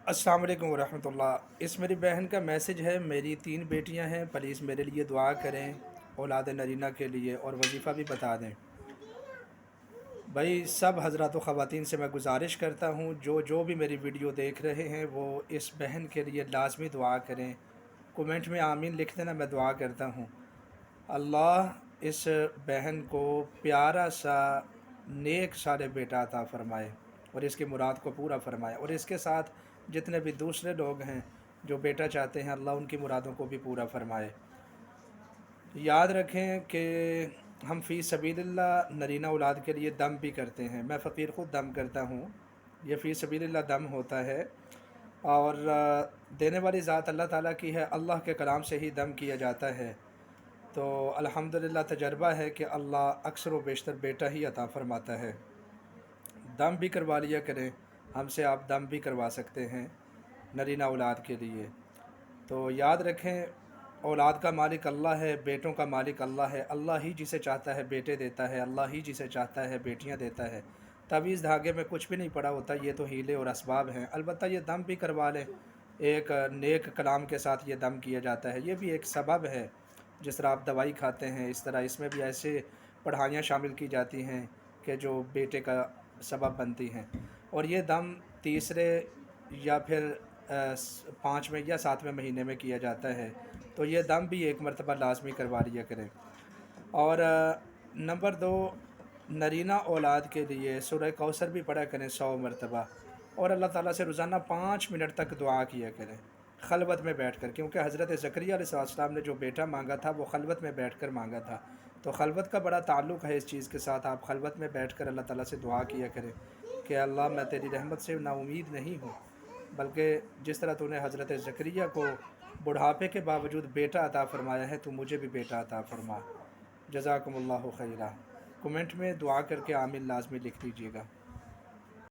अस्सलाम वालेकुम वरहमतुल्लाह। इस मेरी बहन का मैसेज है। मेरी 3 बेटियां हैं, प्लीज़ मेरे लिए दुआ करें औलाद नरीना के लिए और वजीफ़ा भी बता दें। भाई सब हज़रात व ख़वातीन से मैं गुजारिश करता हूँ, जो जो भी मेरी वीडियो देख रहे हैं वो इस बहन के लिए लाजमी दुआ करें। कमेंट में आमीन लिख देना, मैं दुआ करता हूँ। अल्लाह इस बहन को प्यारा सा नेक साले बेटा अता फ़रमाए और इसकी मुराद को पूरा फ़रमाए, और इसके साथ जितने भी दूसरे लोग हैं जो बेटा चाहते हैं, अल्लाह उनकी मुरादों को भी पूरा फ़रमाए। याद रखें कि हम फ़ी सबीलिल्लाह नरीना औलाद के लिए दम भी करते हैं। मैं फ़कीर ख़ुद दम करता हूँ। ये फ़ी सबीलिल्लाह दम होता है और देने वाली ज़ात अल्लाह ताला की है। अल्लाह के कलाम से ही दम किया जाता है। तो अल्हम्दुलिल्लाह तजर्बा है कि अल्लाह अक्सर व बेशतर बेटा ही अता फ़रमाता है। दम भी करवा लिया करें, हमसे आप दम भी करवा सकते हैं नरीना औलाद के लिए। तो याद रखें, औलाद का मालिक अल्लाह है, बेटों का मालिक अल्लाह है। अल्लाह ही जिसे चाहता है बेटे देता है, अल्लाह ही जिसे चाहता है बेटियां देता है। तावीज़ धागे में कुछ भी नहीं पड़ा होता, ये तो हीले और असबाब हैं। अलबत्ता ये दम भी करवा लें, एक नेक कलाम के साथ ये दम किया जाता है, ये भी एक सबब है। जिस तरह आप दवाई खाते हैं, इस तरह इसमें भी ऐसे पढ़ाइयाँ शामिल की जाती हैं कि जो बेटे का सबब बनती हैं। और ये दम तीसरे या फिर 5वें या 7वें महीने में किया जाता है। तो ये दम भी एक मरतबा लाजमी करवा लिया करें। और नंबर 2, नरीना औलाद के लिए सूरह कौसर भी पढ़ा करें 100 मरतबा, और अल्लाह ताला से रोज़ाना 5 मिनट तक दुआ किया करें खलवत में बैठकर, क्योंकि हज़रत ज़करिया अलैहिस्सलाम ने जो बेटा मांगा था वो खलवत में बैठकर मांगा था। तो खलवत का बड़ा ताल्लुक़ है इस चीज़ के साथ। आप खलवत में बैठकर अल्लाह ताला से दुआ किया करें कि अल्लाह मैं तेरी रहमत से नाउमीद नहीं हूँ, बल्कि जिस तरह तूने हज़रत ज़करिया को बुढ़ापे के बावजूद बेटा अता फ़रमाया है, तो मुझे भी बेटा अता फ़रमा। जज़ाकुमुल्लाहु खैरा। कमेंट में दुआ करके आमीन लाज़मी लिख दीजिएगा।